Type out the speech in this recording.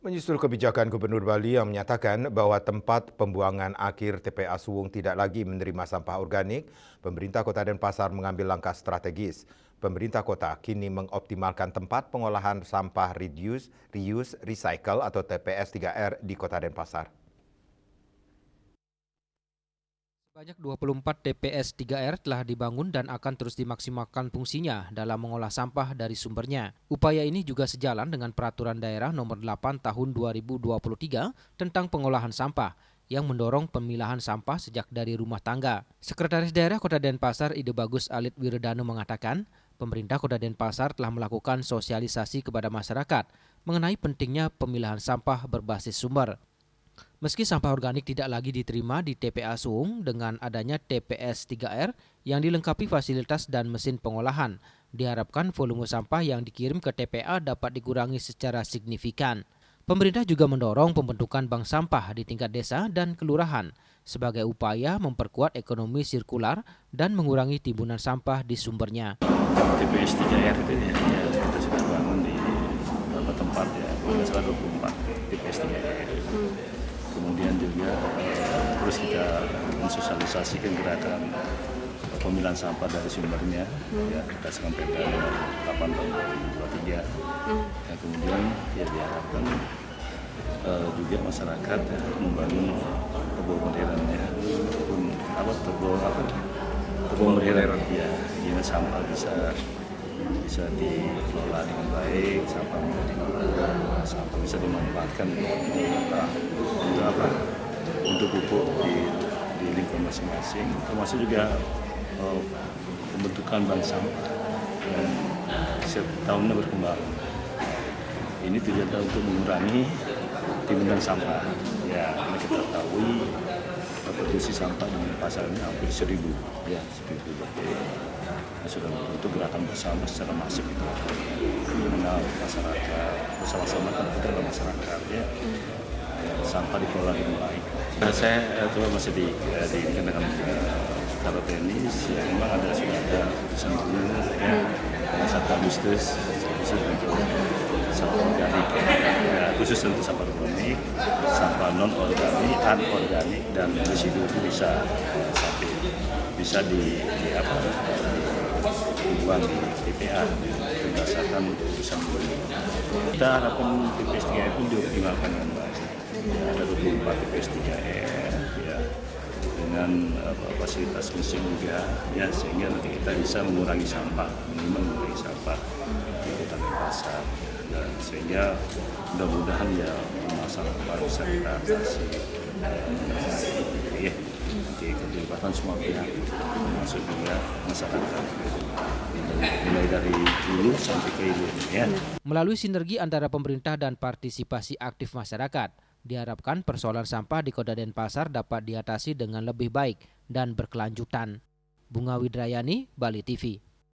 Menyusul kebijakan Gubernur Bali yang menyatakan bahwa tempat pembuangan akhir TPA Suwung tidak lagi menerima sampah organik, pemerintah Kota Denpasar mengambil langkah strategis. Pemerintah kota kini mengoptimalkan tempat pengolahan sampah reuse, recycle atau TPS 3R di Kota Denpasar. Sebanyak 24 TPS 3R telah dibangun dan akan terus dimaksimalkan fungsinya dalam mengolah sampah dari sumbernya. Upaya ini juga sejalan dengan Peraturan Daerah Nomor 8 Tahun 2023 tentang pengolahan sampah yang mendorong pemilahan sampah sejak dari rumah tangga. Sekretaris Daerah Kota Denpasar Ide Bagus Alit Wiredano mengatakan, pemerintah Kota Denpasar telah melakukan sosialisasi kepada masyarakat mengenai pentingnya pemilahan sampah berbasis sumber. Meski sampah organik tidak lagi diterima di TPA Suwung dengan adanya TPS 3R yang dilengkapi fasilitas dan mesin pengolahan, diharapkan volume sampah yang dikirim ke TPA dapat dikurangi secara signifikan. Pemerintah juga mendorong pembentukan bank sampah di tingkat desa dan kelurahan sebagai upaya memperkuat ekonomi sirkular dan mengurangi timbunan sampah di sumbernya. TPS 3R itu ya, kita sudah bangun di beberapa tempat ya, salah 24 TPS 3R. Kemudian juga terus kita mensosialisasikan gerakan pemilahan sampah dari sumbernya ya berdasarkan Perda Nomor 8 Tahun 2023. Dan kemudian ya diharapkan juga masyarakat ya, membangun tebo modern ya, tebo modern ya, gimana sampah bisa dikelola dengan baik, sampah bisa dimanfaatkan untuk pupuk di lingkungan masing-masing, termasuk juga pembentukan bank sampah yang setiap tahunnya berkembang. Ini tujuannya untuk mengurangi timbunan sampah. Ya, karena kita tahu produksi sampah di pasar ini hampir 1.000 ya, 1.000 berarti sudah bentuk gerakan bersama secara masif itu mengenal masyarakat bersama-sama kan kita adalah masyarakat ya, sampah dikelola dengan baik. Saya coba masih dengan karo teknis ya, memang sudah ada keputusan dulu ya, 1 Agustus khusus untuk sampah organik ya, khusus untuk sampah organik, sampah non organik, anorganik dan residu itu bisa dibuang di TPA berdasarkan keputusan dulu. Kita harapkan TPS 3R pun dioptimalkan dengan baik. Ada 24 TPS 3R ya, dengan fasilitas mesin juga ya, sehingga nanti kita bisa mengurangi sampah, minimal mengurangi sampah di Kota Denpasar, dan sehingga mudah-mudahan ya masalah bisa kita atasi ya, nanti keterlibatan semua pihak termasuk juga masyarakat mulai dari hulu sampai ke hilir ya. Melalui sinergi antara pemerintah dan partisipasi aktif masyarakat, diharapkan persoalan sampah di Kota Denpasar dapat diatasi dengan lebih baik dan berkelanjutan. Bunga Widrayani, Bali TV.